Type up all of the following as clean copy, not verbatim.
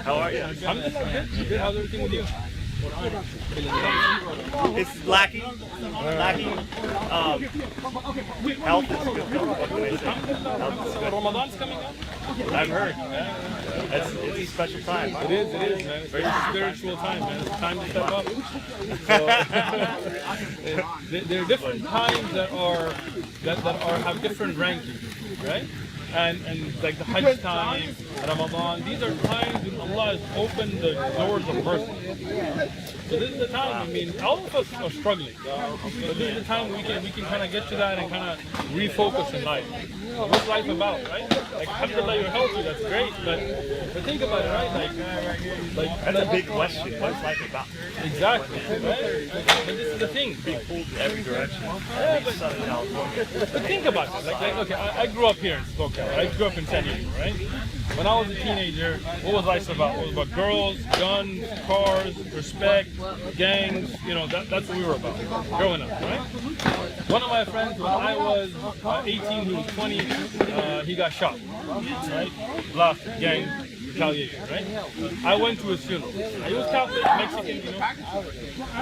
How are you? I'm good. Good. How's everything with you? It's lacking. Health is good. Health is good. Ramadan's coming up. I've heard. It's a special time. It is, man. It's a spiritual time, man. It's time to step up. So, there are different times that have different rankings, right? And like the Hajj time, Ramadan, these are times when Allah has opened the doors of mercy. So this is the time, I mean, all of us are struggling. But this is the time we can kind of get to that and kind of refocus in life. What's life about, right? Like, alhamdulillah, you're healthy, that's great, but think about it, right? Like That's a big question. What's life about? Exactly, right? But this is the thing. Being pulled in every direction. Yeah, but think about it. Like okay, I grew up here in SoCal. I grew up in San Diego, right? When I was a teenager, what was life about? It was about girls, guns, cars, respect, gangs. You know, that's what we were about growing up, right? One of my friends, when I was 18, he was 20, he got shot, right? Last gang retaliation, right? I went to his funeral. He was Catholic, Mexican, you know,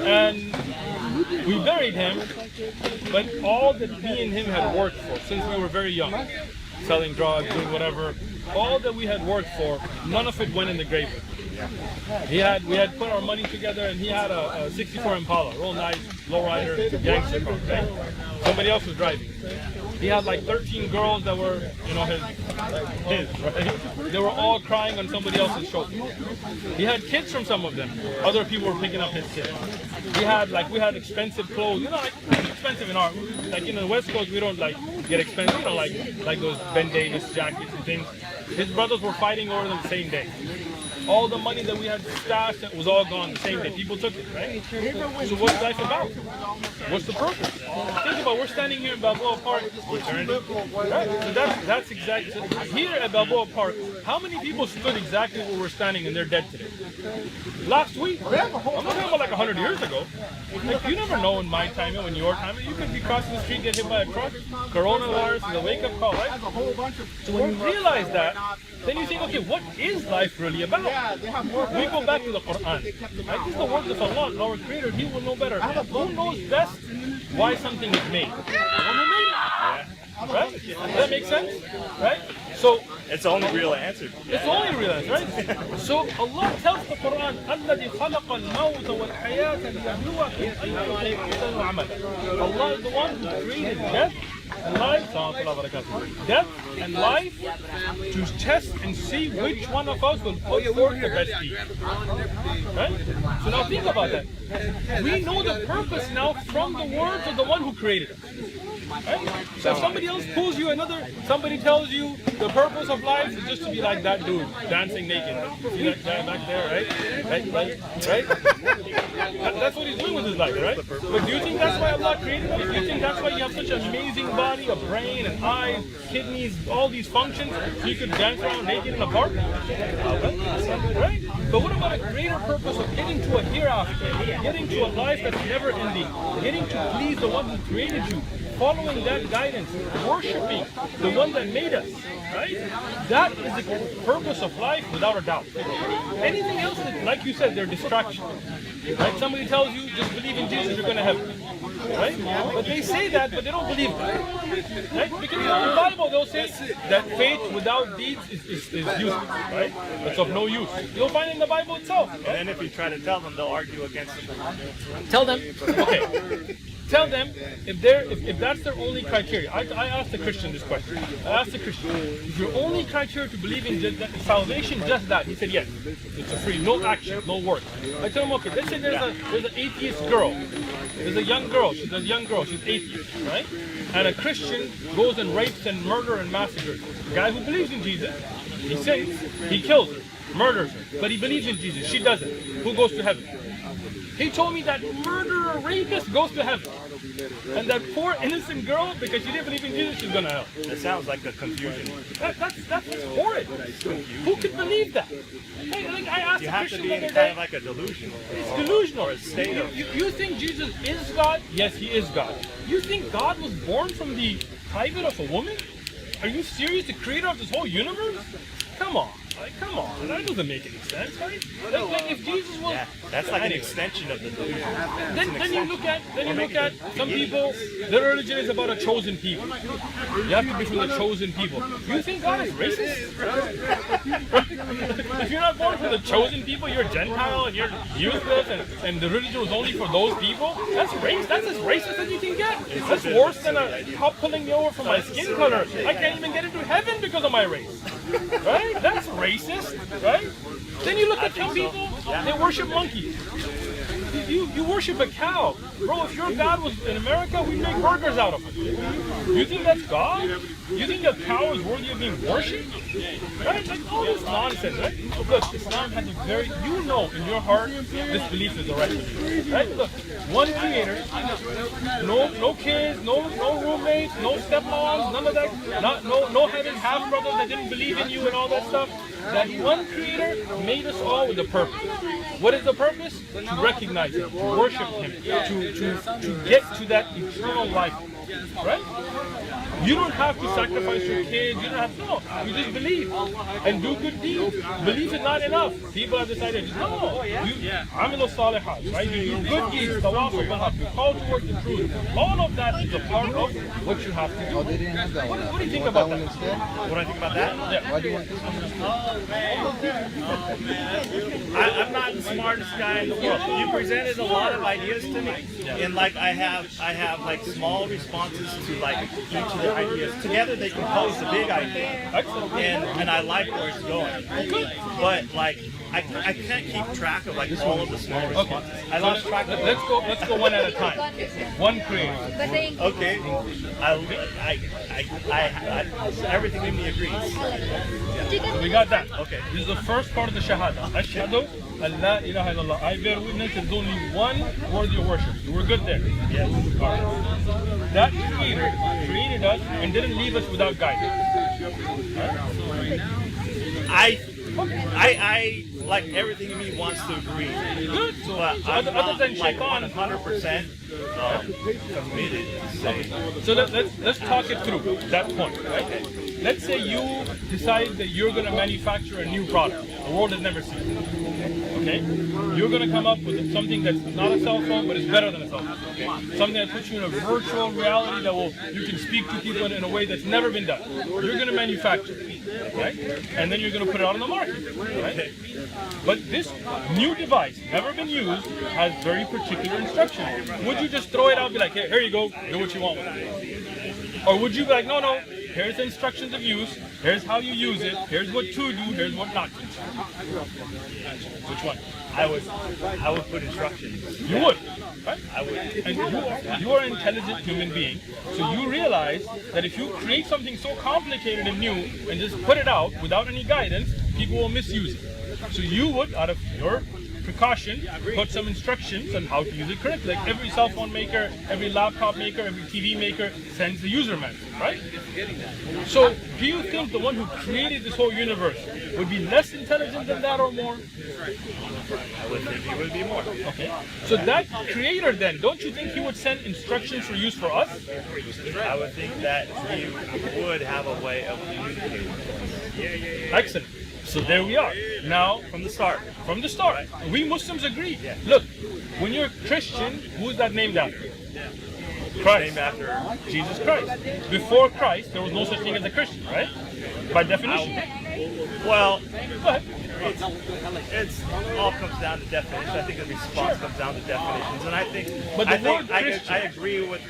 and we buried him, but all that me and him had worked for since we were very young, selling drugs, doing whatever, all that we had worked for, none of it went in the grave. We had put our money together, and he had a 64 Impala, real nice, lowrider, gangster car, right? Somebody else was driving. He had like 13 girls that were, you know, his, right? They were all crying on somebody else's shoulder. He had kids from some of them. Other people were picking up his kids. We had expensive clothes, you know, like expensive in our, like in the West Coast, we don't like get expensive, you know, like those Ben Davis jackets and things. His brothers were fighting over them the same day. All the money that we had stashed was all gone the same day. People took it, right? So what's life about? What's the purpose? Think about, we're standing here in Balboa Park. Right? So that's exactly, here at Balboa Park, how many people stood exactly where we're standing and they're dead today? Last week. I'm not talking about like 100 years ago. Like, you never know in my time or in your time. You could be crossing the street, get hit by a truck. Coronavirus is a wake-up call, right? So when you realize that, then you think, okay, what is life really about? We go back to the Quran. Right? This is the words of Allah, our Creator. He will know better. Who knows best why something is made? The one who made it. Right? Does that make sense? Right? So it's the only real answer. It's the only real answer, right? So Allah tells the Quran, الَّذِي خَلَقَ الْمَوْتَ وَالْحَيَاةَ لِيَبْلُوَكُمْ أَيُّكُمْ أَحْسَنُ عَمَلًا. Allah is the one who created death and life, and life to test and see which one of us will put forth the best deed. Right? So now think about that. We know the purpose now from the words of the one who created us. Right? So if somebody else pulls you somebody tells you the purpose of life is just to be like that dude dancing naked. See that guy back there, right? Right? That's what he's doing with his life, right? But do you think that's why Allah created you? Do you think that's why you have such an amazing body, a brain, and eyes, kidneys, all these functions, so you could dance around naked in a park? Right? But what about a greater purpose of getting to a hereafter, getting to a life that's never ending, getting to please the one who created you, following that guidance, worshiping the one that made us, right? That is the purpose of life without a doubt. Anything else, like you said, they're distractions. Right? Somebody tells you, just believe in Jesus, you're going to heaven. Right? But they say that, but they don't believe that. Right? Because in the Bible, they'll say that faith without deeds is useless. Right? It's of no use. You'll find it in the Bible itself. Right? And then if you try to tell them, they'll argue against it. Tell them, okay. Tell them if that's their only criteria. I asked the Christian this question. I asked the Christian, is your only criteria to believe in salvation just that? He said yes. It's a free, no action, no work. I told him, okay, let's say there's an atheist girl. There's a young girl. She's atheist, right? And a Christian goes and rapes and murders and massacres. The guy who believes in Jesus, he sins, he kills her, murders her, but he believes in Jesus. She doesn't. Who goes to heaven? He told me that murderer, rapist goes to heaven. And that poor innocent girl, because she didn't believe in Jesus, she's going to hell. That sounds like a confusion. That's horrid. Who could believe that? Hey, like I asked you a have Christian to be the in other kind day, of like a delusion. It's delusional. Or a state of... You think Jesus is God? Yes, he is God. You think God was born from the private of a woman? Are you serious? The creator of this whole universe? Come on. Like, come on, that doesn't make any sense, right? Like if Jesus was, Yeah, that's like an extension of the delusion. then you look at some people. Their religion is about a chosen people. You have to be from the chosen people. You think God is racist? If you're not born from the chosen people, you're Gentile and you're useless, and the religion was only for those people. That's race. That's as racist as you can get. That's worse than a cop pulling me over for my skin color. I can't even get into heaven because of my race. Right? That's racist, right? Then you look at some people, they worship monkeys. You worship a cow. Bro, if your God was in America, we'd make burgers out of it. You think that's God? You think a cow is worthy of being worshipped? Right? Like all this nonsense, right? Look, Islam has a very, you know in your heart, this belief is the right belief. Right? Look, one creator, no kids, no roommates, no stepmoms, none of that, no having half brothers that didn't believe in you and all that stuff. That one creator made us all with a purpose. What is the purpose? To recognize him, to worship him, to get to that eternal life. Right? You don't have to sacrifice your kids, you don't have to, you just believe and do good deeds. Belief is not enough. People have decided, no, amilu salihat, right? You do good deeds, Dawah, you call towards the truth. All of that is a part of what you have to do. Oh, they didn't have that one. What do you think about that? What do I think about that? Yeah. Why do you want this one? I'm not the smartest guy in the world. You presented a lot of ideas to me, and like I have like small responses to like each of the ideas. Together they compose a big idea, and I like where it's going. But like I can't keep track of like all of the small responses. I lost track of. Let's go one at a time. One creator. Okay, everything in me agrees. We got that. Okay. This is the first part of the Shahadah. Ashhadu an la ilaha illallah. I bear witness there's only one worthy of worship. We're good there. Yes. Right. That creator created us and didn't leave us without guidance. Right? I like everything in me wants to agree. Good. So other than like shaitan, 100% committed to say. So let's talk it through that point. Right? Let's say you decide that you're going to manufacture a new product the world has never seen. Okay? You're going to come up with something that's not a cell phone, but is better than a cell phone. Okay? Something that puts you in a virtual reality that you can speak to people in a way that's never been done. You're going to manufacture it, right? And then you're going to put it out on the market, right? But this new device, never been used, has very particular instructions. Would you just throw it out and be like, hey, here you go, do what you want with it? Or would you be like, no, here's the instructions of use, here's how you use it, here's what to do, here's what not to do? Which one? I would put instructions. You would, right? I would. And you are an intelligent human being, so you realize that if you create something so complicated and new and just put it out without any guidance, people will misuse it. So you would, out of your precaution, put some instructions on how to use it correctly. Like every cell phone maker, every laptop maker, every TV maker sends the user manual, right? So do you think the one who created this whole universe would be less intelligent than that or more? I would think he would be more. Okay. So that creator then, don't you think he would send instructions for use for us? I would think that he would have a way of communicating. Excellent. So there we are. Now, From the start. We Muslims agree. Look, when you're a Christian, who is that named after? Christ. Named after Jesus Christ. Before Christ, there was no such thing as a Christian, right? By definition. Well, Go ahead. it's all comes down to definitions. I think the response comes down to definitions, and I think But the I think word I Christian- agree with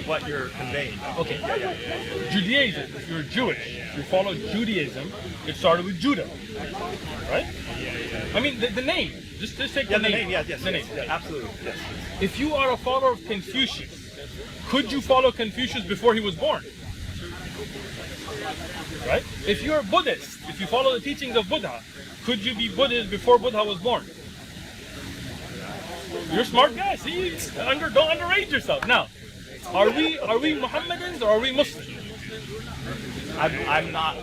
what you're conveying. Okay. Judaism, if you're Jewish, you follow Judaism, it started with Judah. Right? I mean, the name. Just take Yeah, the the name. name. Yes, The name. yes, absolutely. Yes. If you are a follower of Confucius, could you follow Confucius before he was born? Right? If you're a Buddhist, if you follow the teachings of Buddha, could you be Buddhist before Buddha was born? You're a smart guy. See, don't underrate yourself. Now, are we Mohammedans or are we Muslims? I'm not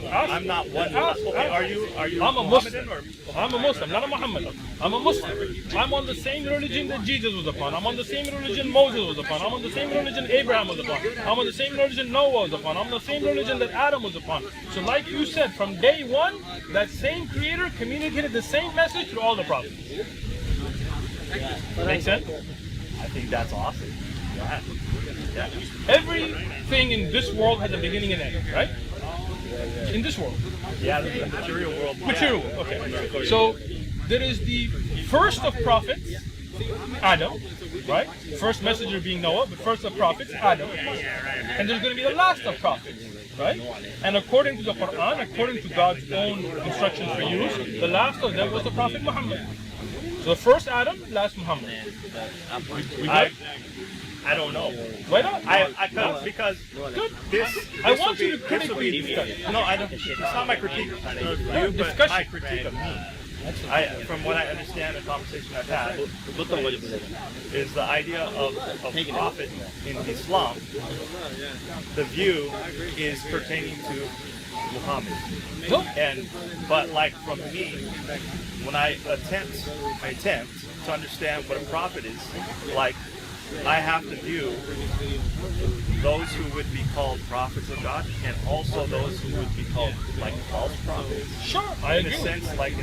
one. Okay, are you I'm a Mohammedan Muslim. I'm a Muslim, not a Muhammadan. I'm a Muslim. I'm on the same religion that Jesus was upon. I'm on the same religion Moses was upon. I'm on the same religion Abraham was upon. I'm on the same religion Noah was upon. I'm on the same religion that Adam was upon. So like you said, from day one, that same creator communicated the same message to all the prophets. Make sense? I think that's awesome. Yeah. Everything in this world has a beginning and end, right? In this world. Yeah, the material world. Material world, okay. So there is the first of prophets, Adam, right? First messenger being Noah, but first of prophets, Adam. And there's going to be the last of prophets, right? And according to the Quran, according to God's own instructions for use, the last of them was the Prophet Muhammad. So the first Adam, last Muhammad. We good? I don't know. Why not? Because Good. this I want will you to be- critically discuss. No, I don't. It's not my critique of you, but discussion. my critique of me. From what I understand, the conversation I've had is the idea of prophet in Islam. The view is pertaining to Muhammad, but like from me, when I attempt to understand what a prophet is, like I have to view those who would be called prophets of God, and also those who would be called like false prophets. Sure, I In agree. a sense, like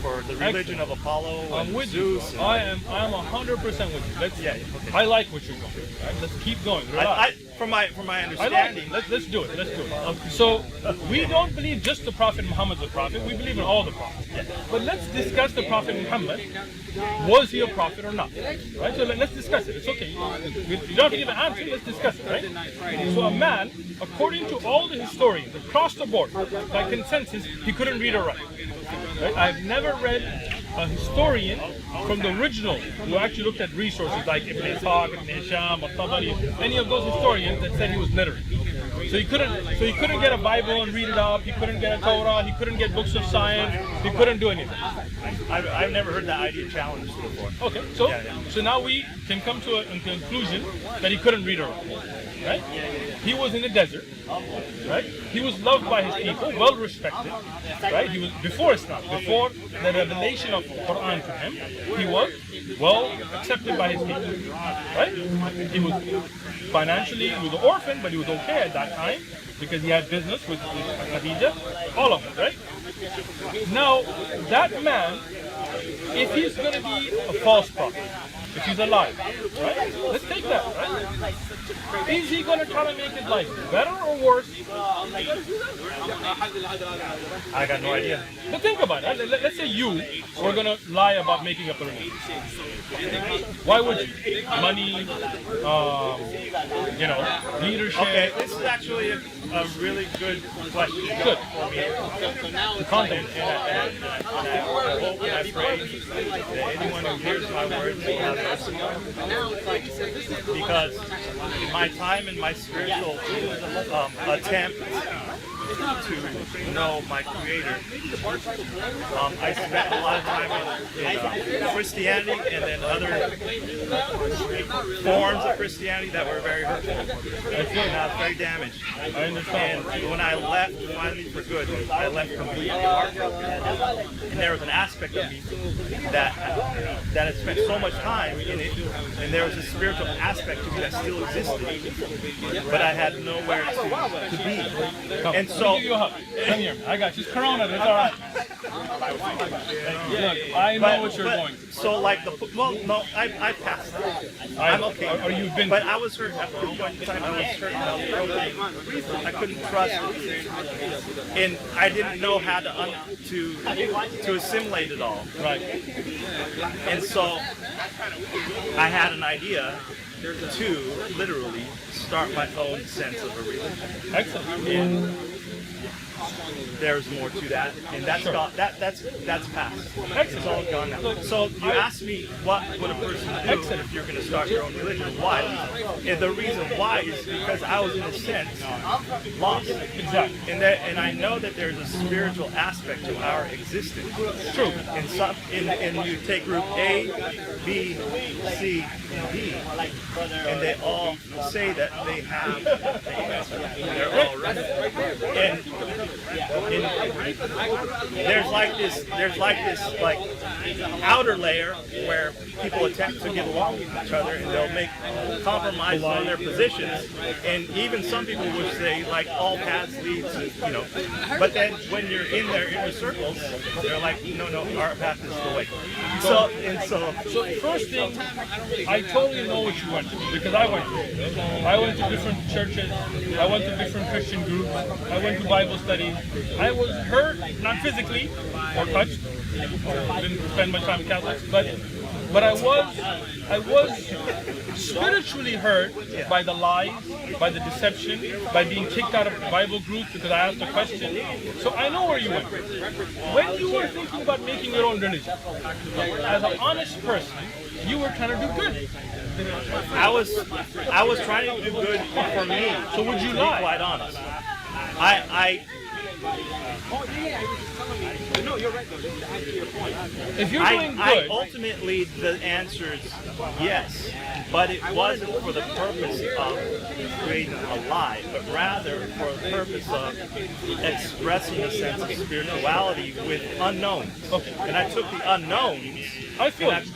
for the religion of Apollo I'm and with Zeus. you. I am 100% with you. Let's. Yeah, okay. I like what you're doing. Right? Let's keep going. Relax. From my I like understanding, it. Let's do it. Let's do it. So we don't believe just the Prophet Muhammad's a prophet. We believe in all the prophets. But let's discuss the Prophet Muhammad. Was he a prophet or not? Right. So let's discuss it. It's okay. You don't have to give an answer. Let's discuss it. Right. So a man, according to all the historians across the board, by consensus, he couldn't read or write. Right? I've never read a historian from the original who actually looked at resources like Ibn Ishaq, Ibn Hisham, or Tabari, any of those historians that said he was literate. So he couldn't get a Bible and read it up. He couldn't get a Torah. He couldn't get books of science. He couldn't do anything. I've never heard that idea challenged before. Okay, so now we can come to a conclusion that he couldn't read or write. Right? He was in the desert. Right? He was loved by his people, well respected. Right? He was before Islam, before the revelation of Quran to him. He was well accepted by his people. Right? He was financially, he was an orphan, but he was okay at that time because he had business with Khadija. All of it, right? Now, that man, if he's going to be a false prophet, if he's alive, right? Let's take that, right? Is he going to try to make his life better or worse? I got no idea. But think about it. Let's say you were going to lie about making up a religion. Why would you? Money, leadership. Okay, this is actually a really good question. Good. For me. Content. And I hope and I pray that anyone who hears my words will have mercy. Because in my time in my spiritual attempt to know my Creator, I spent a lot of time in Christianity and then other forms of Christianity that were very hurtful. And I was very damaged. I understand. And when I left finally for good, I left completely heartbroken. And there was an aspect of me that had spent so much time in it, and there was a spiritual aspect to me that still existed, but I had nowhere to be. Come, And let so, me give you a hug. Come here. I got you. It's Corona. It's all right. Look, I know what you're going through. So like I passed that. I'm okay. Or you've been. But I was hurt at one point in time. I was hurt. I was broken. I couldn't trust, and I didn't know how to assimilate it all. Right. And so I had an idea to literally start my own sense of a religion. Excellent. And there's more to that, and that's gone. That's past. It's all gone now. So you asked me what would a person do if you're going to start your own religion? Why? And the reason why is because I was in a sense lost. Exactly. And I know that there's a spiritual aspect to our existence. True. And you take group A, B, C, and D, and they all say that they have the answer. They're all right. And there's like this outer layer where people attempt to get along with each other, and they'll make compromises on their positions. And even some people would say like all paths lead to, but then when you're in their inner circles, they're like, no, our path is the way. So first thing, I totally know what you went through, because I went to different churches, I went to different Christian groups, I went to Bible studies. I was hurt, not physically or touched, didn't spend much time with Catholics, but I was spiritually hurt by the lies, by the deception, by being kicked out of Bible groups because I asked a question. So I know where you went. When you were thinking about making your own religion, as an honest person, you were trying to do good. I was trying to do good for me. So would you to lie? Be quite honest. If you're doing good, ultimately the answer is yes, but it wasn't for the purpose of creating a lie, but rather for the purpose of expressing a sense of spirituality with unknowns. Okay. And I took the unknowns,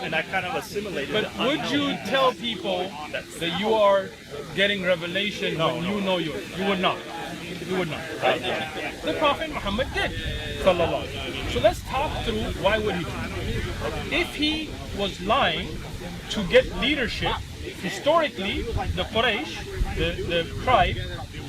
and I kind of assimilated. But would you tell people that you are getting revelation when you know you would not? You would not, right? The Prophet Muhammad did. Sallallahu. So let's talk through why would he do it. If he was lying to get leadership, historically, the Quraysh, the tribe,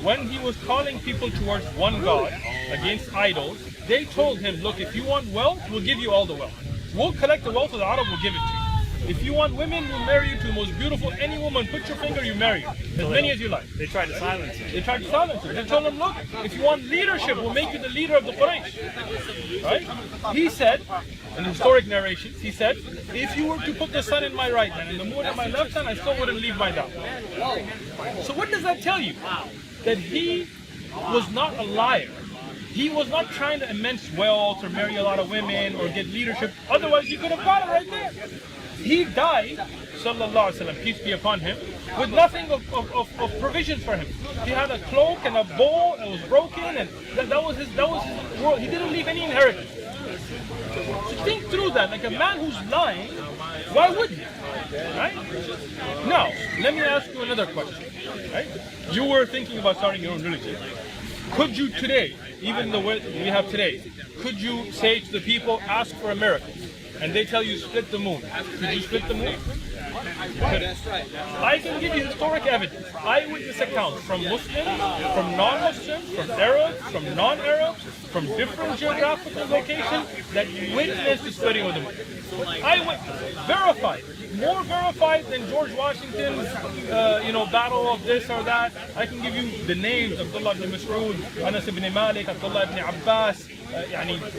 when he was calling people towards one God against idols, they told him, look, if you want wealth, we'll give you all the wealth. We'll collect the wealth of the Arab, we'll give it to you. If you want women, we'll marry you to the most beautiful, any woman, put your finger, you marry her. As many as you like. They tried to silence him. They told him, look, if you want leadership, we'll make you the leader of the Quraysh. Right? He said, in historic narrations, he said, if you were to put the sun in my right hand and the moon in my left hand, I still wouldn't leave my doubt. So what does that tell you? That he was not a liar. He was not trying to immense wealth or marry a lot of women or get leadership. Otherwise, he could have got it right there. He died, sallallahu alaihi wasallam, peace be upon him, with nothing of provisions for him. He had a cloak and a bowl that was broken, and that was his world. He didn't leave any inheritance. So think through that. Like a man who's lying, why would he? Right? Now, let me ask you another question. Right? You were thinking about starting your own religion. Could you today, even the way we have today, could you say to the people, ask for a miracle? And they tell you split the moon. Could you split the moon? I can give you historic evidence, eyewitness accounts from Muslims, from non-Muslims, from Arabs, from non-Arabs, from different geographical locations that witnessed the splitting of the moon. Eyewitness, verified, more verified than George Washington's, battle of this or that. I can give you the names of Abdullah ibn Mas'ud, Anas ibn Malik, Abdullah ibn Abbas.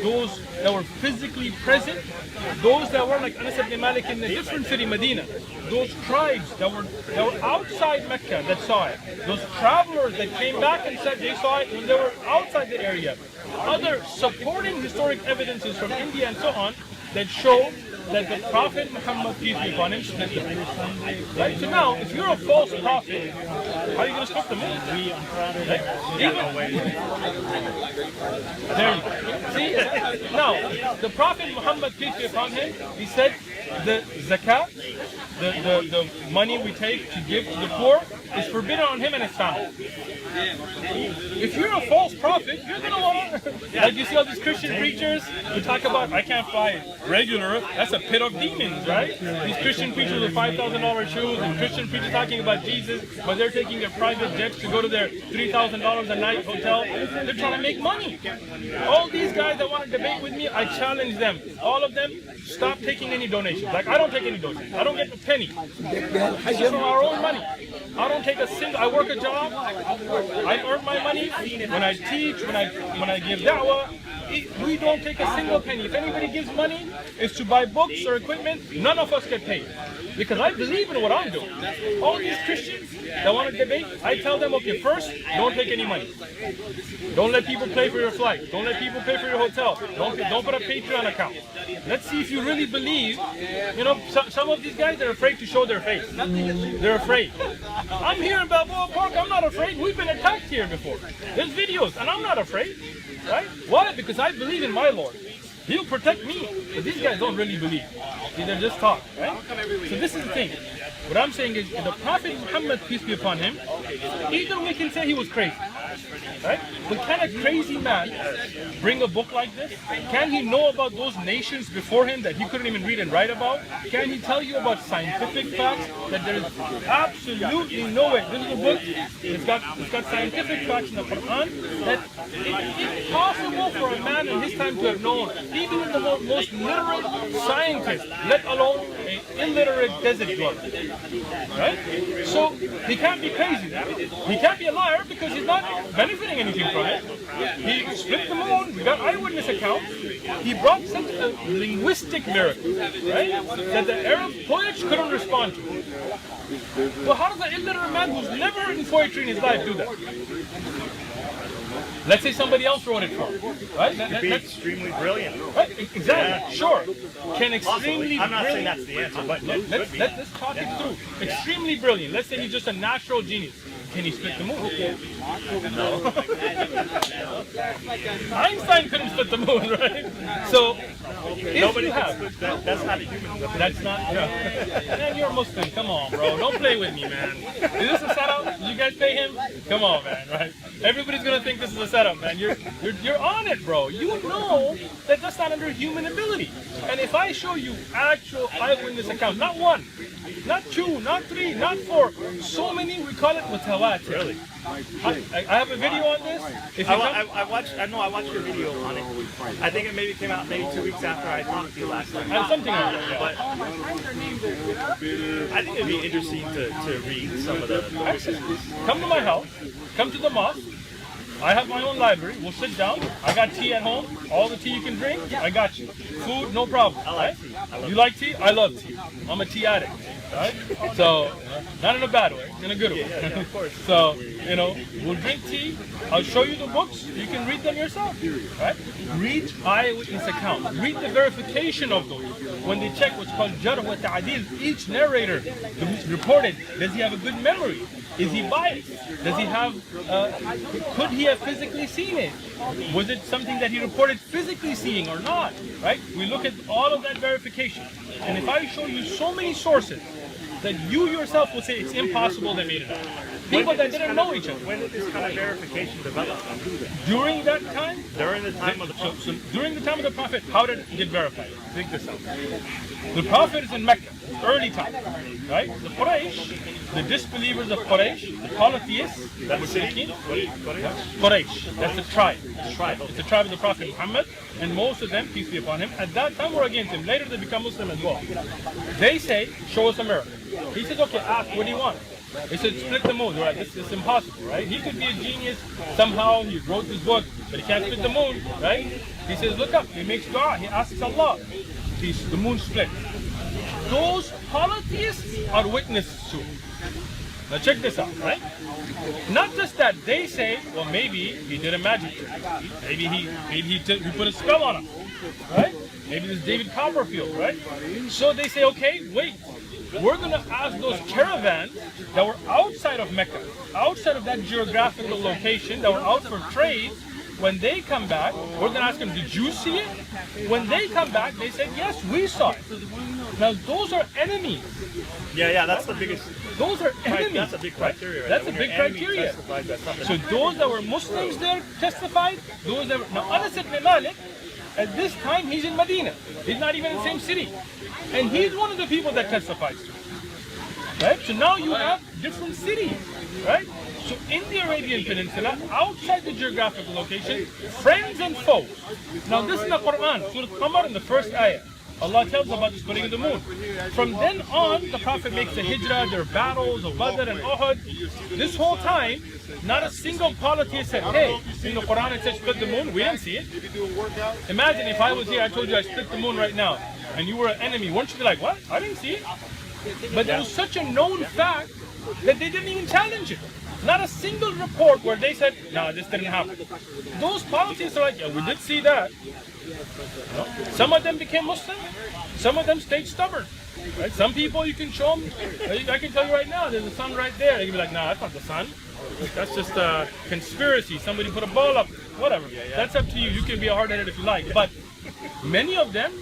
Those that were physically present, those that were like Anas ibn Malik in a different city, Medina, those tribes that were outside Mecca that saw it, those travelers that came back and said they saw it when they were outside the area, other supporting historic evidences from India and so on that show that the Prophet Muhammad, peace be upon him, split the moon. Right? So now, if you're a false prophet, how are you going to split the moon? Right? There you go. See? Now, the Prophet Muhammad, peace be upon him, he said the zakat, the money we take to give to the poor, is forbidden on him and his family. If you're a false prophet, you're going to want to... Like you see all these Christian preachers who talk about, I can't fly regular, that's a pit of demons, right? These Christian preachers with $5,000 shoes and Christian preachers talking about Jesus, but they're taking their private jets to go to their $3,000 a night hotel. They're trying to make money. All these guys that want to debate with me, I challenge them. All of them, stop taking any donations. Like, I don't take any donations. I don't get a penny. It's from our own money. I don't take a single, I work a job, I earn my money when I teach, when I give da'wah. We don't take a single penny. If anybody gives money, it's to buy books or equipment. None of us get paid because I believe in what I'm doing. All these Christians that want to debate, I tell them, okay, first, don't take any money. Don't let people pay for your flight. Don't let people pay for your hotel. Don't put a Patreon account. Let's see if you really believe. You know, some of these guys are afraid to show their face. They're afraid. I'm here in Balboa Park. I'm not afraid. We've been attacked here before. There's videos, and I'm not afraid. Right? Why? Because I believe in my Lord. He'll protect me. But these guys don't really believe. They just talk. Right? So this is the thing. What I'm saying is, the Prophet Muhammad, peace be upon him, either we can say he was crazy. Right? But can a crazy man bring a book like this? Can he know about those nations before him that he couldn't even read and write about? Can he tell you about scientific facts that there is absolutely no way? This is a book, it's got scientific facts in the Quran that it's possible for a man in his time to have known, even in the most literate scientist, let alone an illiterate desert dweller. Right? So he can't be crazy then. He can't be a liar because he's not benefiting anything from it. He split the moon, we got eyewitness accounts. He brought such a linguistic miracle, right? That the Arab poets couldn't respond to. Well, how does an illiterate man who's never written poetry in his life do that? Let's say somebody else wrote it for him, right? Could be extremely brilliant. Right? Exactly. Yeah. Sure. Can extremely I'm not saying brilliant. that's the answer, but Let's talk it through. Extremely brilliant. Let's say he's just a natural genius. Can he split the moon? No. Einstein couldn't split the moon, right? So, nobody have. That's not a human. That's not. Yeah. Man, you're a Muslim. Come on, bro. Don't play with me, man. Is this a setup? Did you guys pay him? Come on, man. Right? Everybody's gonna think this is a setup, man. You're on it, bro. You know that that's not under human ability. And if I show you actual eyewitness accounts, not one, not two, not three, not four, so many, we call it mutawatir. Really? I have a video on this. If you I watched your video on it. I think it maybe came out maybe 2 weeks after I talked to you last time. something like that. Yeah. But I think it'd be interesting to read some of the Excellent. Come to my house. Come to the mosque. I have my own library. We'll sit down. I got tea at home. All the tea you can drink, I got you. Food, no problem. I like tea. You like tea? I love tea. I'm a tea addict. Right? So, not in a bad way, in a good way. Yeah, of course. So, we'll drink tea. I'll show you the books. You can read them yourself. Right? Read eyewitness accounts. Read the verification of those. When they check what's called jarh wa ta'dil, each narrator who's reported, does he have a good memory? Is he biased? Does he have, could he have physically seen it? Was it something that he reported physically seeing or not? Right? We look at all of that verification. And if I show you so many sources that you yourself will say it's impossible they made it up. People that didn't know each other. When did this kind of verification develop? During that time? During the time of the Prophet. So during the time of the Prophet, how did it get verified? Think this out. The Prophet is in Mecca, early time, right? The Quraysh, the disbelievers of Quraysh, the polytheists, That's the city? Quraysh, that's the tribe. It's the tribe of the Prophet Muhammad, and most of them, peace be upon him, at that time were against him. Later they become Muslim as well. They say, show us a miracle. He says, okay, ask, what do you want? He said, split the moon. Right? This is impossible, right? He could be a genius somehow. He wrote this book, but he can't split the moon, right? He says, look up. He makes dua. He asks Allah. The moon split. Those polytheists are witnesses to it. Now check this out, right? Not just that, they say, well, maybe he did a magic trick. Maybe he put a spell on us, right? Maybe this David Copperfield, right? So they say, okay, wait. We're going to ask those caravans that were outside of Mecca, outside of that geographical location, that were out for trade. When they come back, we're going to ask them, did you see it? When they come back, they said, yes, we saw it. Now, those are enemies. Yeah, that's the biggest. Those are enemies. That's a big criteria. Right? That's a big criteria. So those that were Muslims there testified. Those that were, now, Anas ibn Malik, at this time, he's in Medina. He's not even in the same city. And he's one of the people that testifies to it. Right? So now you have different cities. Right? So in the Arabian Peninsula, outside the geographical location, friends and foes. Now this is the Quran, Surah Qamar in the first ayah. Allah tells about the splitting of the moon. From then on, the Prophet makes the hijrah, there are battles of Badr and Uhud. This whole time, not a single polytheist said, hey, in the Quran it says split the moon, we didn't see it. Imagine if I was here, I told you I split the moon right now, and you were an enemy, wouldn't you be like, what? I didn't see it. But it was such a known fact that they didn't even challenge it. Not a single report where they said, no, this didn't happen. Those politicians are like, yeah, we did see that. No. Some of them became Muslim, some of them stayed stubborn. Right? Some people you can show them, I can tell you right now, there's a sun right there. They can be like, nah, that's not the sun. That's just a conspiracy. Somebody put a ball up, whatever. That's up to you. You can be a hard-headed if you like. But many of them,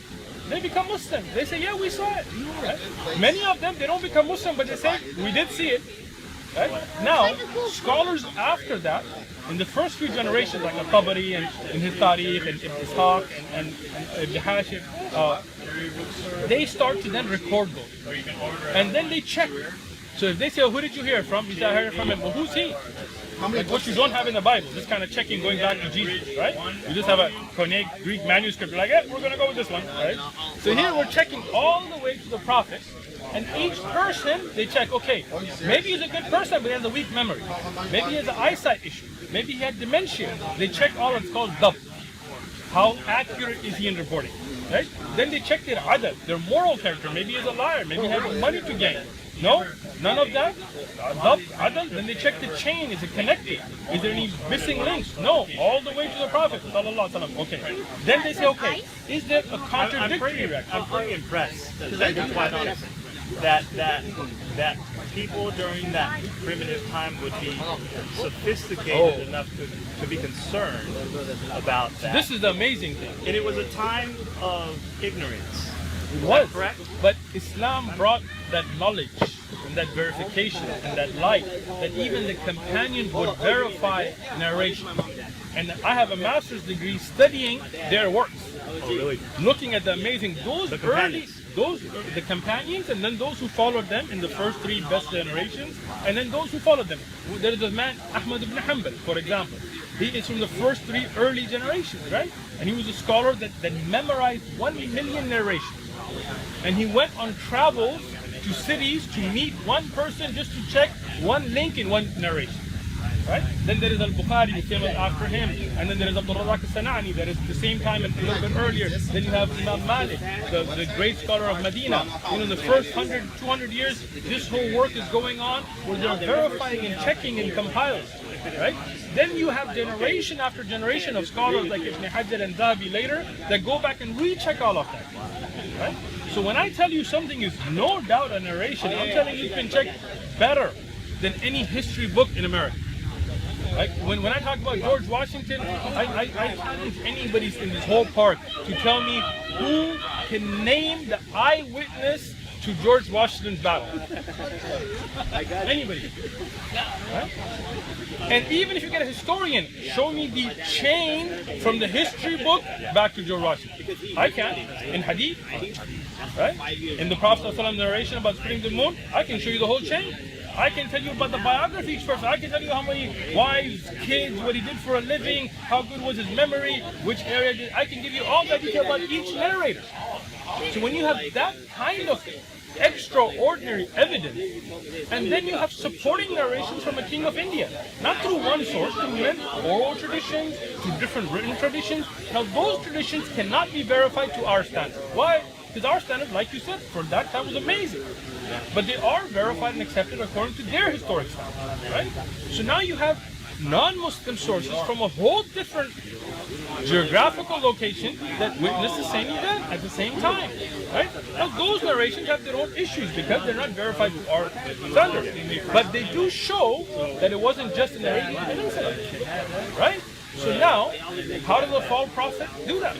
they become Muslim. They say, yeah, we saw it. Right? Many of them, they don't become Muslim, but they say, we did see it. Right? Now, scholars after that, in the first few generations, like Al-Tabari and his Tariq and Ibn Ishaq and Ibn Hashim, they start to then record those. And then they check. So if they say, oh, who did you hear from? You say, I heard from him. Well, who's he? Like what you don't have in the Bible, this kind of checking going back to Jesus, right? You just have a Koine Greek manuscript, you're like, yeah, we're going to go with this one, right? So here we're checking all the way to the Prophet, and each person, they check, okay, maybe he's a good person, but he has a weak memory. Maybe he has an eyesight issue. Maybe he had dementia. They check all, it's called Dawah. How accurate is he in reporting, right? Then they check their adab, their moral character. Maybe he's a liar, maybe he has money to gain. No, none of that. Adab, then they check the chain. Is it connected? Is there any missing links? No, all the way to the Prophet. Okay. Then they say, okay, is there a contradictory record? I'm pretty impressed, to be quite honest, that people during that primitive time would be sophisticated enough to be concerned about that. This is the amazing thing. And it was a time of ignorance. It was, correct? But Islam brought that knowledge and that verification and that light that even the companions would verify narration. And I have a master's degree studying their works. Oh, really? Looking at the amazing, the companions, and then those who followed them in the first three best generations, and then those who followed them. There is a man, Ahmad ibn Hanbal, for example. He is from the first three early generations, right? And he was a scholar that memorized 1 million narrations. And he went on travels to cities to meet one person just to check one link in one narration. Right? Then there is Al-Bukhari, who came after him. And then there is Abdul Razak al-Sana'ani, that is the same time and a little bit earlier. Then you have Imam Malik, the great scholar of Medina. In the first 100, 200 years, this whole work is going on where they're verifying and checking and compiling. Right? Then you have generation after generation of scholars like Ibn Hajar and Zahabi later that go back and recheck all of that. Right? So when I tell you something is no doubt a narration, I'm telling you can check better than any history book in America. Like when I talk about George Washington, I challenge anybody in this whole park to tell me who can name the eyewitness to George Washington's battle. Anybody. Right? And even if you get a historian, show me the chain from the history book back to George Washington. I can. In Hadith, right? In the Prophet's narration about splitting the moon, I can show you the whole chain. I can tell you about the biography each person. I can tell you how many wives, kids, what he did for a living, how good was his memory, which area did. I can give you all that detail about each narrator. So when you have that kind of extraordinary evidence, and then you have supporting narrations from a king of India, not through one source, through many oral traditions, through different written traditions. Now those traditions cannot be verified to our standard. Why? Because our standard, like you said, for that time was amazing. But they are verified and accepted according to their historic standard, right? So now you have non-Muslim sources from a whole different geographical location that witness the same event at the same time, right? Now those narrations have their own issues because they're not verified to our standard, but they do show that it wasn't just an Arabian Peninsula, right? So now, how does the false prophet do that?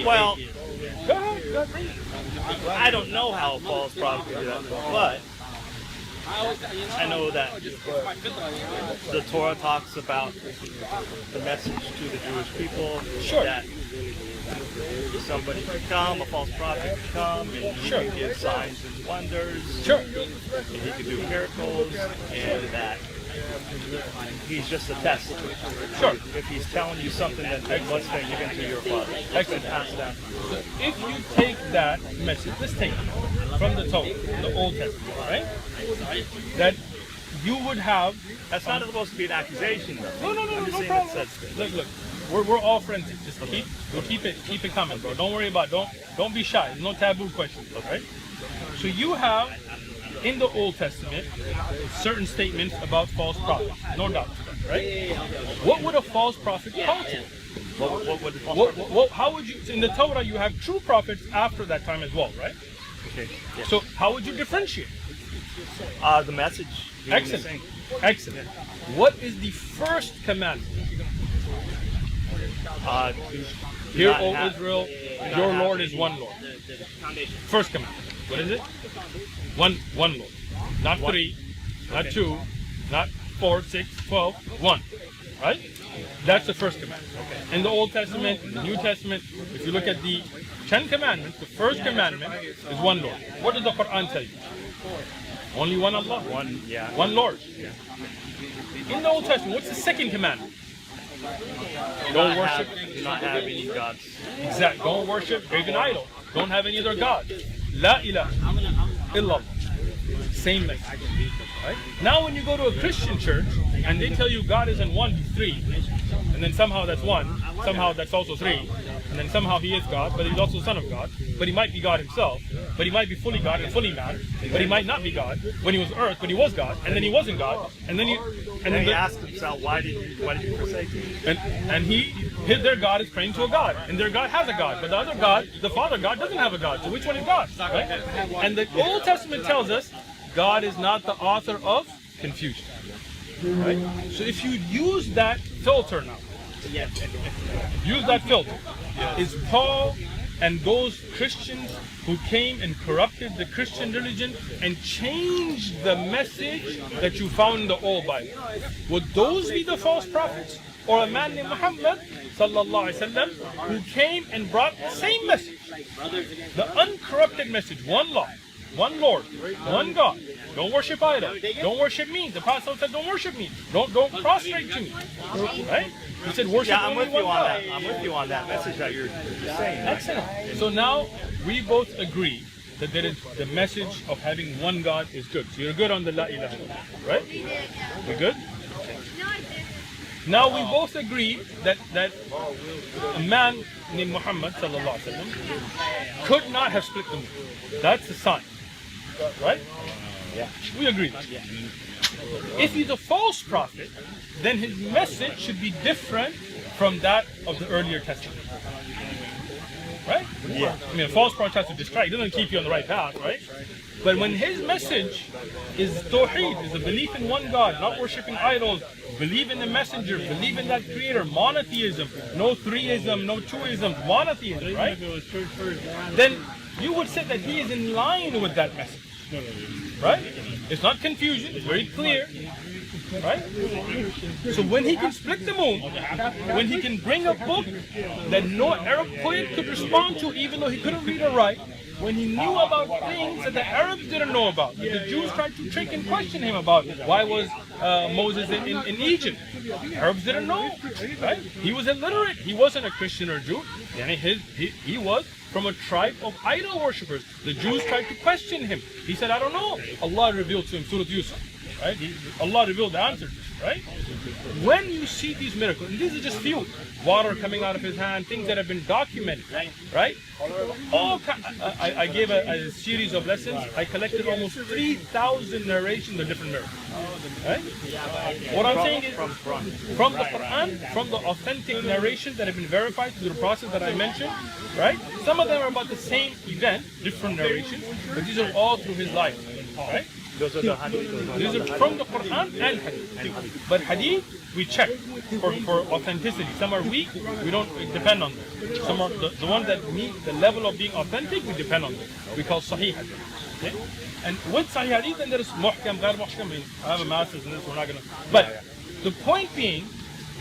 Well, go ahead. I don't know how a false prophet can do that, but I know that the Torah talks about the message to the Jewish people, that somebody could come, a false prophet could come, and he could give signs and wonders, and he could do miracles, and that he's just a test. Sure. If he's telling you something, then what's going to give it to your father? Excellent. Pass it down. So if you take that message, let's take it from the Torah, the Old Testament, right? That you would have. That's not supposed to be an accusation, though. No I'm just saying problem. it says- Look, we're all friends. Just keep it coming, bro. Don't worry about it. Don't be shy. There's no taboo questions, right? So you have in the Old Testament certain statements about false prophets, no doubt, right? What would a false prophet call to? What would the false How would you? In the Torah, you have true prophets after that time as well, right? Okay. Yeah. So how would you differentiate? The message. Excellent. Excellent. What is the first commandment? Hear, O Israel, your Lord is one Lord. First commandment. What is it? One Lord. Not three, not two, not 4, 6, 12, one. Right? That's the first commandment. In the Old Testament, in the New Testament, if you look at the 10 commandments, the first commandment is one Lord. What does the Quran tell you? Only one Allah. One Lord. In the Old Testament, what's the second commandment? Don't worship. Do not have any gods. Exactly. Don't worship graven idol. Don't have any other God. La ilaha illallah. Same message. Right? Now when you go to a Christian church and they tell you God isn't one, he's three, and then somehow that's one, somehow that's also three, and then somehow he is God, but he's also the Son of God, but he might be God himself, but he might be fully God and fully man, but he might not be God when he was earth, but he was God, and then he wasn't God, and then he asked himself, why did you forsake me? And their God is praying to a God, and their God has a God, but the other God, the Father God, doesn't have a God. So which one is God? Right? And the Old Testament tells us God is not the author of confusion. Right? So if you use that filter now, is Paul and those Christians who came and corrupted the Christian religion and changed the message that you found in the old Bible, would those be the false prophets? Or a man named Muhammad sallallahu alaihi wasallam who came and brought the same message, the uncorrupted message, one law, one Lord, one God. Don't worship idol. Don't worship me. The Prophet said, "Don't worship me. Don't prostrate to me." Right? He said, "Worship only one God." I'm with you on that message that you're saying. Excellent. So now we both agree that the message of having one God is good. So you're good on the La ilaha illallah, right? We good? Now we both agree that a man named Muhammad sallallahu alaihi wasallam could not have split the moon. That's the sign, right? Yeah. We agree. If he's a false prophet, then his message should be different from that of the earlier testament, right? Yeah. I mean, a false prophet has to distract. It doesn't keep you on the right path, right? But when his message is tawheed, is a belief in one God, not worshipping idols, believe in the messenger, believe in that creator, monotheism, no threeism, no twoism, monotheism, right? Then you would say that he is in line with that message, right? It's not confusion, it's very clear, right? So when he can split the moon, when he can bring a book that no Arab poet could respond to, even though he couldn't read or write, when he knew about things that the Arabs didn't know about, that the Jews tried to trick and question him about. Why was Moses in Egypt? Arabs didn't know, right? He was illiterate. He wasn't a Christian or Jew. And he was from a tribe of idol worshippers. The Jews tried to question him. He said, I don't know. Allah revealed to him Surah Yusuf, right? Allah revealed the answer, right? When you see these miracles, and these are just few, water coming out of his hand, things that have been documented, right? I gave a series of lessons. I collected almost 3,000 narrations of different miracles, right? What I'm saying is, from the Quran, from the authentic narrations that have been verified through the process that I mentioned, right? Some of them are about the same event, different narrations, but these are all through his life, right? Those are the hadith. These are from the Quran and hadith. But hadith, we check for authenticity. Some are weak, we don't depend on them. Some are the ones that meet the level of being authentic, we depend on them. We call sahih hadith. Okay? And with sahih hadith, then there is muhkam, ghair muhkam. I have a master's in this, we're not going to. But the point being,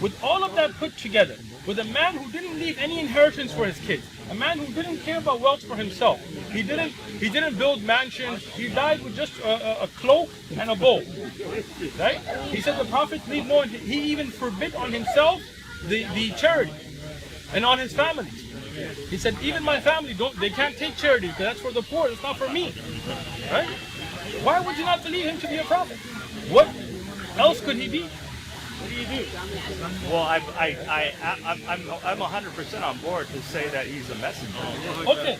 with all of that put together, with a man who didn't leave any inheritance for his kids, a man who didn't care about wealth for himself. He didn't build mansions. He died with just a cloak and a bowl. Right? He said the Prophet leave no one. He even forbid on himself the charity and on his family. He said, even my family they can't take charity because that's for the poor. It's not for me. Right? Why would you not believe him to be a prophet? What else could he be? What do you do? Well, I'm 100% on board to say that he's a messenger. Okay,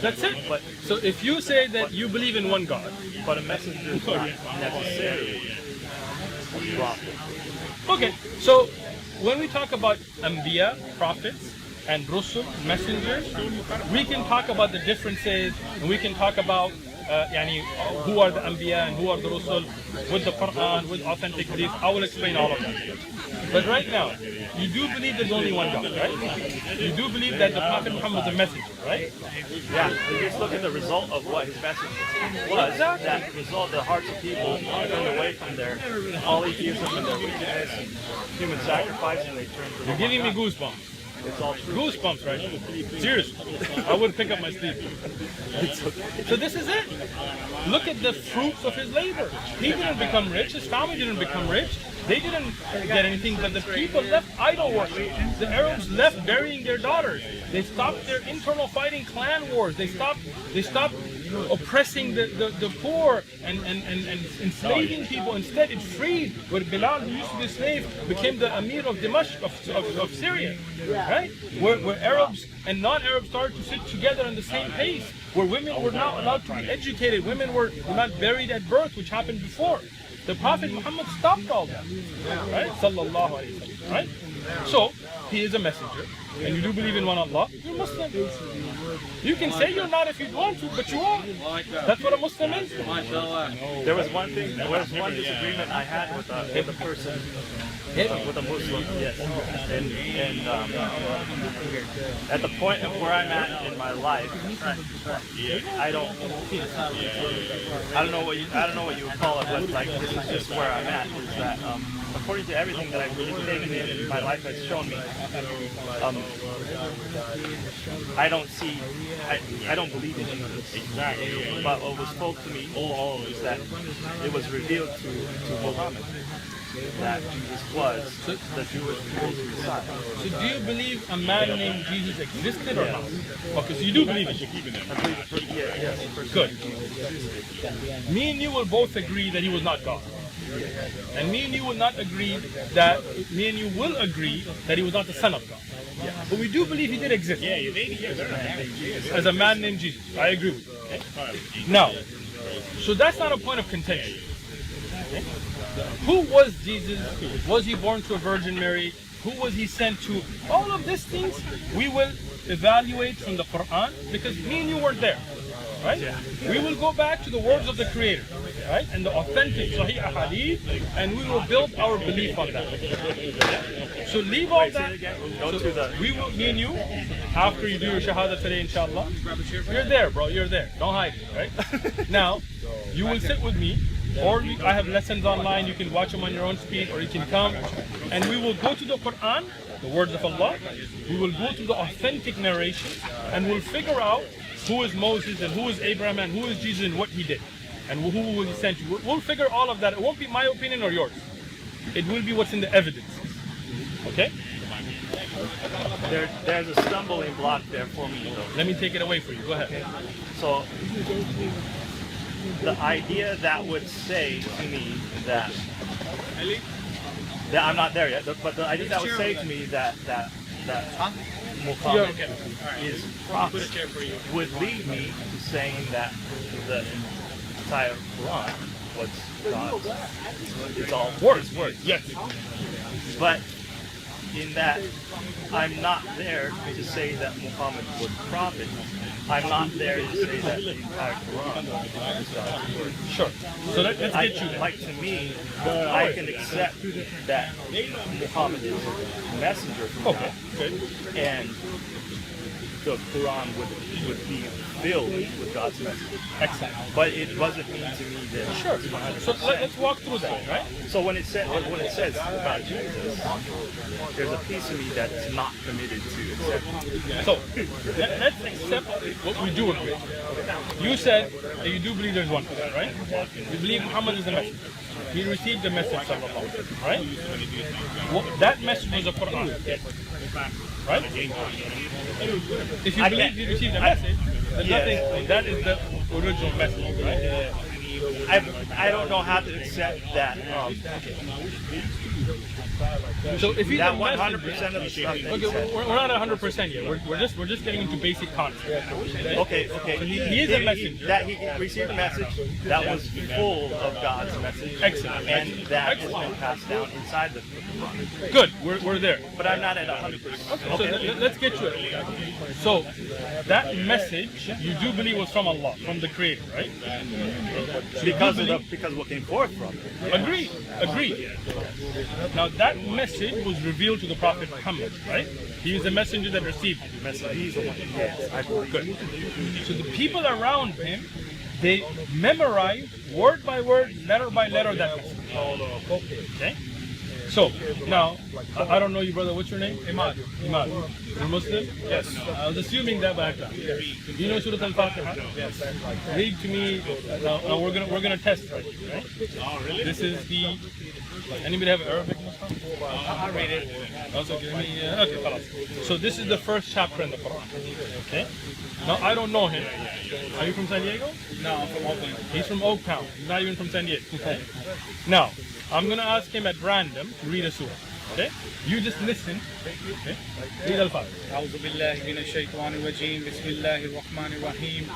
that's it. But so if you say that you believe in one God, But a messenger is not necessarily a prophet. okay. So when we talk about Anbiya, prophets, and Rusul, messengers, we can talk about the differences, and we can talk about who are the Anbiya and who are the Rusul with the Quran, with authentic hadith. I will explain all of that. But right now, you do believe there's only one God, right? You do believe that the Prophet Muhammad is a messenger, right? Yeah, you just look at the result of what his message was. Exactly. That result, the hearts of people turned away from their polytheism and their wickedness and human sacrifice, and they turned to You're giving me goosebumps. It's all true. Goosebumps right now. Seriously. I wouldn't pick up my sleeve. So this is it. Look at the fruits of his labor. He didn't become rich. His family didn't become rich. They didn't get anything, but the people left idol worship. The Arabs left burying their daughters. They stopped their internal fighting, clan wars. They stopped oppressing the poor and enslaving people. Instead, it freed. Where Bilal, who used to be a slave, became the Emir of Damascus of Syria, right? Where Arabs and non-Arabs started to sit together on the same pace. Where women were not allowed to be educated. Women were not buried at birth, which happened before. The Prophet Muhammad stopped all that, right? Sallallahu alaihi wasallam, right? So he is a messenger, and you do believe in one Allah. You're Muslim. You can say you're not if you want to, but you are. That's what a Muslim is. There was one disagreement I had with a person, with a Muslim, yes. And at the point of where I'm at in my life, I don't know what you would call it, but like this is just where I'm at. Is that according to everything that I've really taken in my life has shown me, I don't believe in Jesus. Exactly. But what was told to me is that it was revealed to Muhammad that Jesus was the Jewish Messiah. So do you believe a man named Jesus existed or not? Okay, so you do believe it. Yes. Good. Me and you will both agree that he was not God. And me and you will agree that he was not the Son of God. But we do believe he did exist. As a man named Jesus. I agree with you. Now, so that's not a point of contention. Who was Jesus? Was he born to a Virgin Mary? Who was he sent to? All of these things we will evaluate from the Quran because me and you weren't there. Right? We will go back to the words of the Creator, right? And the authentic Sahih Ahadith, and we will build our belief on that. So leave all that. We will, me and you, after you do your Shahadah today, inshallah, you're there, bro. You're there. Don't hide it, right? Now, you will sit with me, or I have lessons online. You can watch them on your own speed, or you can come, and we will go to the Quran, the words of Allah. We will go to the authentic narration, and we'll figure out who is Moses and who is Abraham and who is Jesus and what he did and who will he send you. We'll figure all of that. It won't be my opinion or yours. It will be what's in the evidence. Okay? There's a stumbling block there for me though. Let me take it away for you. Go ahead. So the idea that would say to me that I'm not there yet, but the idea that would say to me that Muhammad is prophet would lead me to saying that the entire Quran was God's. It's all words. Yes. But in that I'm not there to say that Muhammad was prophet. I'm not there to say that the entire Quran is God's word. Sure. So let's get you there. Like to me, I can accept that Muhammad is a messenger from God. Okay. Good. And the Quran would be filled with God's message. Excellent. But it wasn't mean to me that. Sure. So let's walk through that, right? So when it says about Jesus, there's a piece of me that's not committed to accepting. So let's accept what we do agree. You said that you do believe there's one God, right? You believe Muhammad is the messenger. He received the message, right? That message was the Quran, right? If you believe he received the message, then nothing. That is the original message, right? I don't know how to accept that. So if he's that a 100% messenger, of the stuff that okay, he said. we're not 100% yet. We're just getting into basic concepts. Okay. So he is a messenger. That he received a message that was full of God's message. Excellent. And that has been passed down inside the Quran. Good. We're there. But I'm not at 100%. Okay. So let's get to it. So that message you do believe was from Allah, from the Creator, right? Because of what came forth from it. Agreed. Now that message was revealed to the Prophet Muhammad, right? He is the messenger that received it. He's the one. Yes, I believe. Good. So the people around him, they memorized word by word, letter by letter that message. Okay? So, now, I don't know you, brother. What's your name? Imad. You're Muslim? Yes. I was assuming that background. Do you know Surah Al-Fatiha? Yes. Read to me. Now we're gonna test right? This is the. Anybody have Arabic? I'll read it. Also, give me. Okay, so this is the first chapter in the Quran. Okay. Now I don't know him. Are you from San Diego? No, I'm from Oakland. He's from Oaktown. He's not even from San Diego. Okay. Now, I'm going to ask him at random to read a surah. Okay? You just listen. Okay? Read Al-Fatiha. أعوذ بالله من الشيطان الرجيم بسم الله الرحمن الرحيم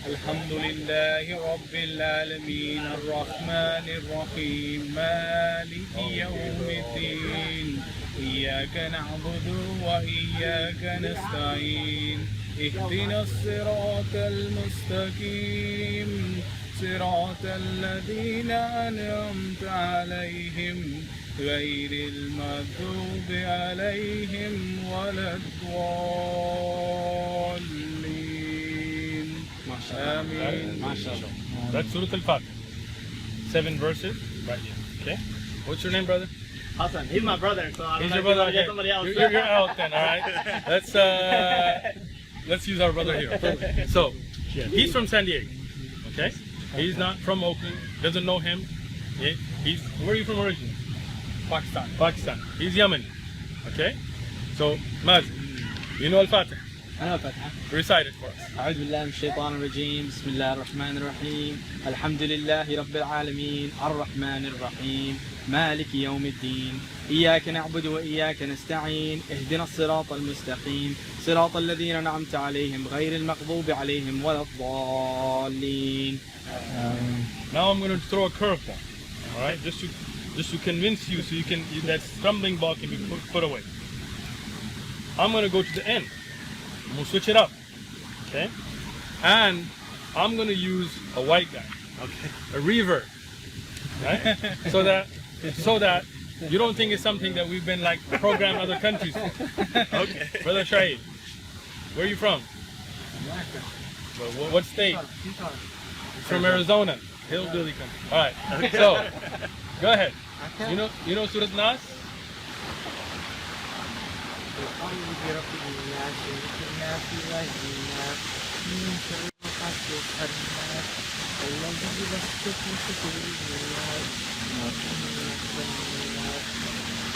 الحمد لله رب العالمين الرحمن الرحيم مالك يوم الدين إياك نعبد وإياك نستعين اهدنا الصراط المستقيم صراط الذين أنعمت عليهم غير المغضوب عليهم ولا الضالين آمين. That's Surah Al-Fatiha. 7 verses right here. Okay? What's your name, brother? Hassan. He's my brother, so I don't He's know your if you brother. want to get Okay. somebody else. You're out then, all right? Let's use our brother here. So, he's from San Diego. Okay? He's not from Oakland. Doesn't know him. Yeah? Where are you from originally? Pakistan. He's Yemeni. Okay? So, Maz, you know Al-Fatiha. أنا فتحة. Recite it for us. أعوذ بالله من الشيطان الرجيم بسم الله الرحمن الرحيم الحمد لله رب العالمين الرحمن الرحيم مالك يوم الدين إياك نعبد وإياك نستعين اهدنا الصراط المستقيم صراط الذين أنعمت عليهم غير المغضوب عليهم ولا الضالين. Now I'm going to throw a curveball. All right? Just to convince you so that stumbling block can be put away. I'm going to go to the end. I'm going to switch it up. Okay? And I'm going to use a white guy. Okay. A reverb. Right? so that you don't think it's something that we've been like programmed other countries for. Okay. Brother Shahid, where are you from? What state? From Arizona. Hillbilly country. Alright. So go ahead. You know Surah Nas?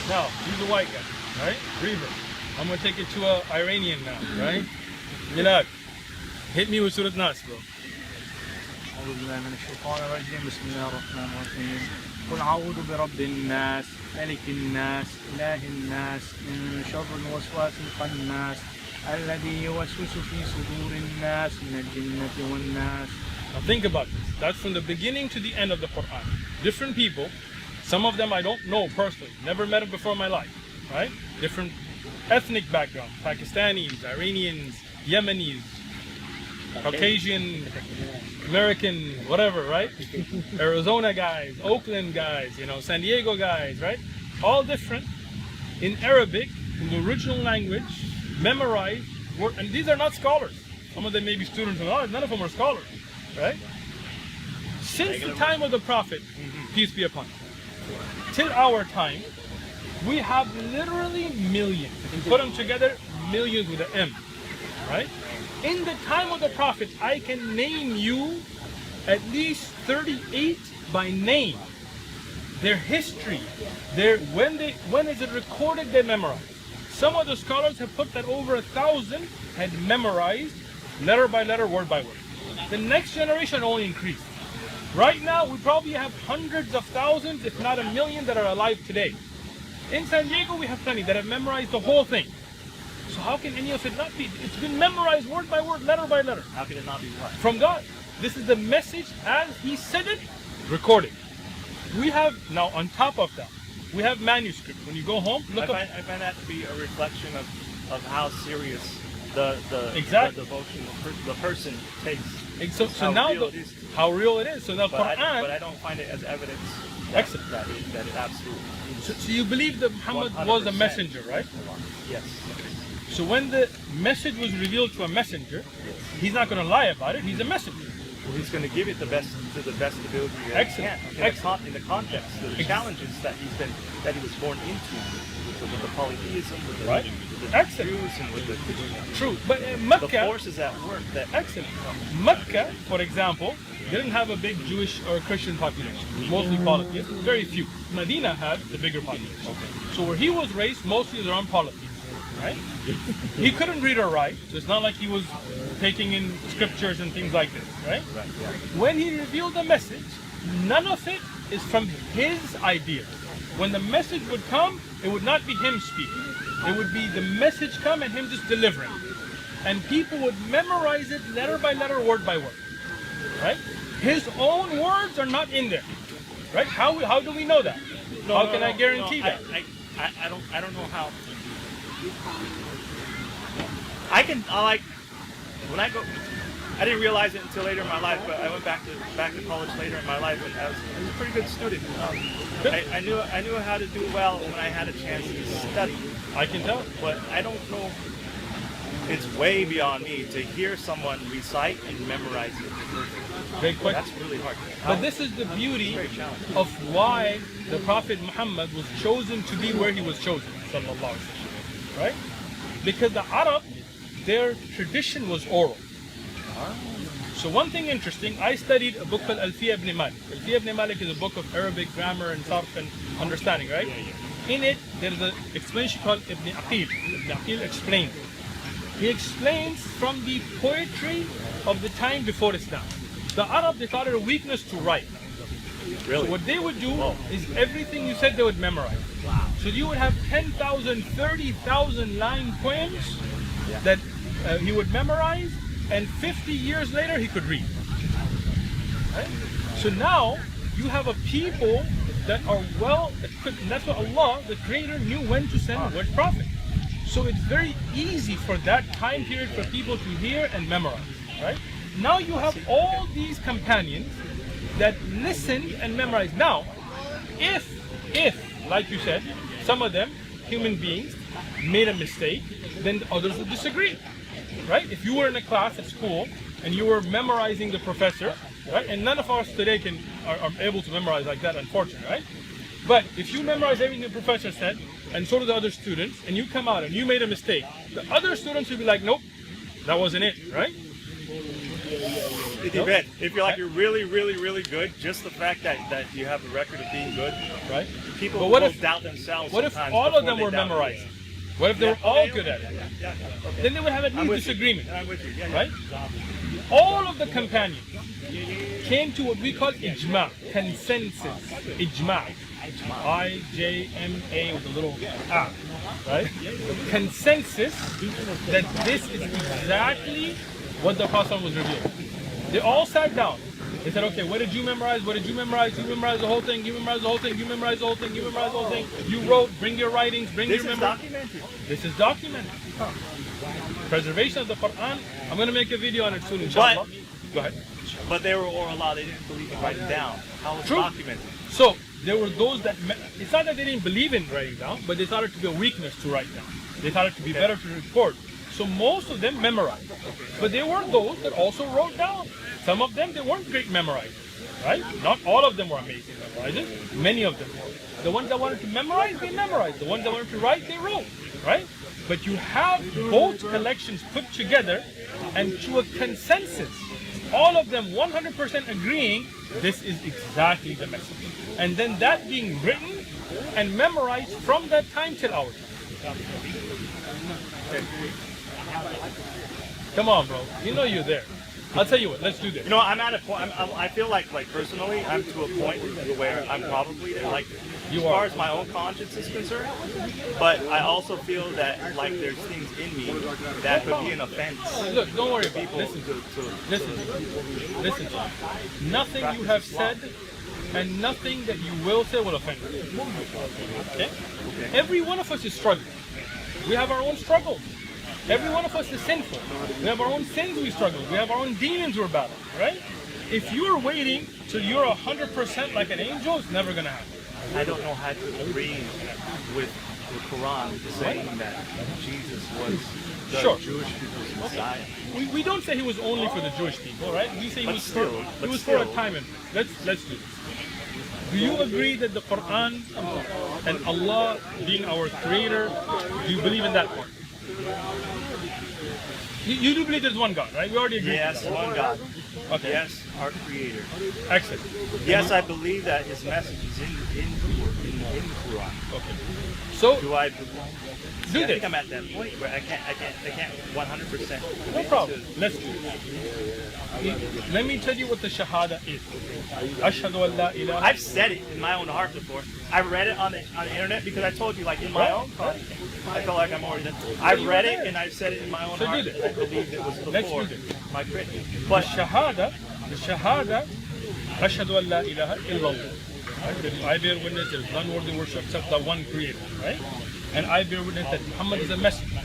Now, he's a white guy, right? Reaver. I'm gonna take it to an Iranian now, right? Milad, hit me with Surah Nas, bro. أعوذ بالله من الشيطان الرجيم بسم الله الرحمن الرحيم قل أعوذ برب الناس ملك الناس إله الناس من شر الوسواس الخناس الذي يوسوس في صدور الناس من الجنة والناس. Now think about this. That's from the beginning to the end of the Quran. Different people, some of them I don't know personally, never met them before in my life, right? Different ethnic background, Pakistanis, Iranians, Yemenis, Caucasian, American, whatever, right? Arizona guys, Oakland guys, San Diego guys, right? All different in Arabic, in the original language, memorized and these are not scholars. Some of them may be students of knowledge, none of them are scholars, right? Since the time of the Prophet, peace be upon him, till our time, we have literally millions. If you put them together, millions with an M, right? In the time of the Prophet, I can name you at least 38 by name. Their history, when is it recorded, they memorized. Some of the scholars have put that over 1,000 had memorized letter by letter, word by word. The next generation only increased. Right now, we probably have hundreds of thousands, if not a million, that are alive today. In San Diego, we have plenty that have memorized the whole thing. So how can any of it not be? It's been memorized word by word, letter by letter. How can it not be what? From God. This is the message as He said it, recorded. We have, now on top of that, we have manuscripts. When you go home, I find that to be a reflection of how serious the Exactly. devotion the person takes. So now how real it is. So now But Quran. I don't find it as evidence Excellent. that it absolutely is. So you believe that Muhammad was a 100%. messenger, right? Yes. So when the message was revealed to a messenger, he's not going to lie about it. He's a messenger. Well, he's going to give it to the best ability that Excellent. he can. In the context, the challenges that he was born into, with the polytheism, with the, Right. with the Excellent. Jews, and with the True. But in the Mecca, forces at work that excellent. Mecca, for example, didn't have a big Jewish or Christian population. It was mostly polytheists. Very few. Medina had the bigger population. So where he was raised, mostly around polytheists. Right? He couldn't read or write, so it's not like he was taking in scriptures and things like this, right? When he revealed the message, none of it is from his ideas. When the message would come, it would not be him speaking. It would be the message come and him just delivering. And people would memorize it letter by letter, word by word. Right? His own words are not in there. Right? How do we know that? How can I guarantee that? I don't know how. When I go, I didn't realize it until later in my life, but I went back to college later in my life, and I was a pretty good student. I knew how to do well when I had a chance to study. I can tell. But I don't know. It's way beyond me to hear someone recite and memorize it. Great question. That's really hard. But this is the beauty of why the Prophet Muhammad was chosen to be where he was chosen, sallallahu alaihi wasallam, right? Because the Arab, their tradition was oral. So one thing interesting, I studied a book called Alfiya ibn Malik. Alfiya ibn Malik is a book of Arabic grammar and sarf and understanding, right? In it, there's an explanation called Ibn Aqil. Ibn Aqil explains. He explains from the poetry of the time before Islam. The Arab, they thought it a weakness to write. Really? So what they would do is everything you said they would memorize. Wow. So you would have 10,000, 30,000 line poems that he would memorize, and 50 years later he could read. Right? So now you have a people that are well equipped, and that's what Allah, the Creator, knew when to send which prophet. So it's very easy for that time period for people to hear and memorize. Right? Now you have all these companions that listen and memorize. Now, if, like you said, some of them, human beings, made a mistake, then others would disagree, right? If you were in a class at school and you were memorizing the professor, right? And none of us today are able to memorize like that, unfortunately, right? But if you memorize everything the professor said, and so do the other students, and you come out and you made a mistake, the other students will be like, nope, that wasn't it, right? It depends. If you're like you're really, really, really good, just the fact that you have a record of being good, right? People will doubt themselves. What if sometimes all of before them they were doubt memorized? you. What if they were all good at it? Yeah. Okay. Then they would have at least disagreement, I'm with you. Yeah. right? All of the companions came to what we call ijma, consensus. Ijma. I-J-M-A with a little A, right? Consensus that this is exactly what the Prophet was revealing. They all sat down. They said, okay, what did you memorize? What did you memorize? You memorized the whole thing. You memorized the whole thing. You memorized the whole thing. You memorized the whole thing. You wrote. Bring your writings. Bring your memories. Documented. This is documented. Preservation of the Quran. I'm going to make a video on it soon, inshallah. Go ahead. But they were oral law. They didn't believe in writing down. How was it documented? So there were those that, it's not that they didn't believe in writing down, but they thought it to be a weakness to write down. They thought it to be better to record. So most of them memorized. But there were those that also wrote down. Some of them, they weren't great memorizers, right? Not all of them were amazing memorizers. Many of them were. The ones that wanted to memorize, they memorized. The ones that wanted to write, they wrote, right? But you have both collections put together, and to a consensus, all of them 100% agreeing, this is exactly the message. And then that being written and memorized from that time till our time. Come on, bro. You know you're there. I'll tell you what, let's do this. You know, I'm at a point. I feel like personally, I'm to a point where I'm probably there. Like, as far as my own conscience is concerned, but I also feel that like there's things in me that could be an offense. Look, don't worry about it. Listen. Nothing you have said and nothing that you will say will offend you. Okay? Every one of us is struggling. We have our own struggles. Every one of us is sinful. We have our own sins we struggle. We have our own demons we're battling, right? If you're waiting till you're 100% like an angel, it's never going to happen. I don't know how to agree with the Quran saying that Jesus was the Jewish people's Messiah. We don't say he was only for the Jewish people, right? We say he was for a time. And let's do this. Do you agree that the Quran and Allah being our creator, do you believe in that part? You do believe there's one God, right? We already agreed. Yes, one God. Okay. Yes, our Creator. Excellent. Yes, I believe that His message is in the Quran. Okay. So Do I? do I this. think I'm at that point where I can't 100%. No problem. Let's do it. Let me tell you what the Shahadah is. Ashhadu an la ilaha. I've said it in my own heart before. I read it on the internet because I told you, like in my own heart, I felt like I'm already done. I read it and I've said it in my own heart. do this. I believe it was Let's before do this. my credit. The But Shahada, Ashhadu an la ilaha illallah. Right? That I bear witness there is none worthy of worship except the one creator, right? And I bear witness that Muhammad is a messenger.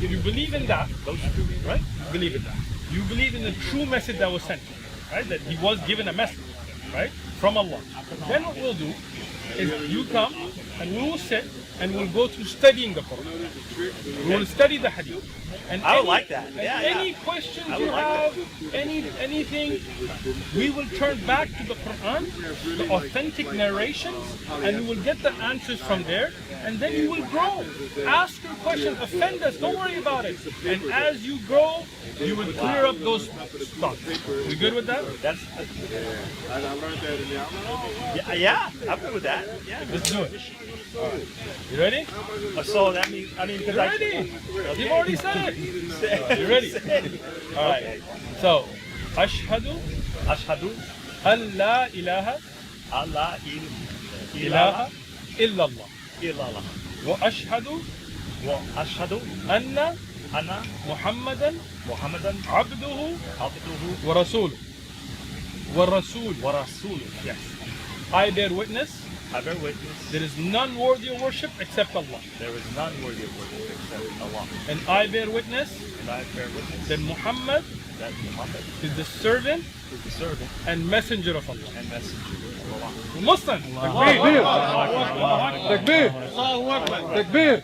If you believe in that, right? You believe in that. You believe in the true message that was sent, right? That he was given a message, right? From Allah. Then what we'll do is you come and we will sit and we'll go through studying the Quran. We will study the Hadith. And I would like that. Yeah, any yeah. questions I you would like have, that. anything, we will turn back to the Quran, the authentic narrations, and we will get the answers from there, and then you will grow. Ask your questions, offend us, don't worry about it. And as you grow, you will clear up those thoughts. We good with that? that's yeah, I'm good with that. Yeah. Let's do it. You ready? So that means because You ready? You've already said it. You ready? All right. So, Ashhadu Ashhadu an la ilaha Allah ilaha illallah. illallah Wa ashhadu wa ashhadu anna anna Muhammadan Muhammadan abduhu abduhu wa rasuluh. Wa rasul. wa rasuluh. Yes. I bear witness I bear witness there is none worthy of worship except Allah. there is none worthy of worship except Allah. And I bear witness And I bear witness that Muhammad that Muhammad is the servant is the servant and messenger of Allah. and messenger of Allah. Muslim. Takbir! Takbir!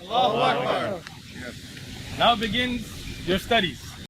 Now begins your studies.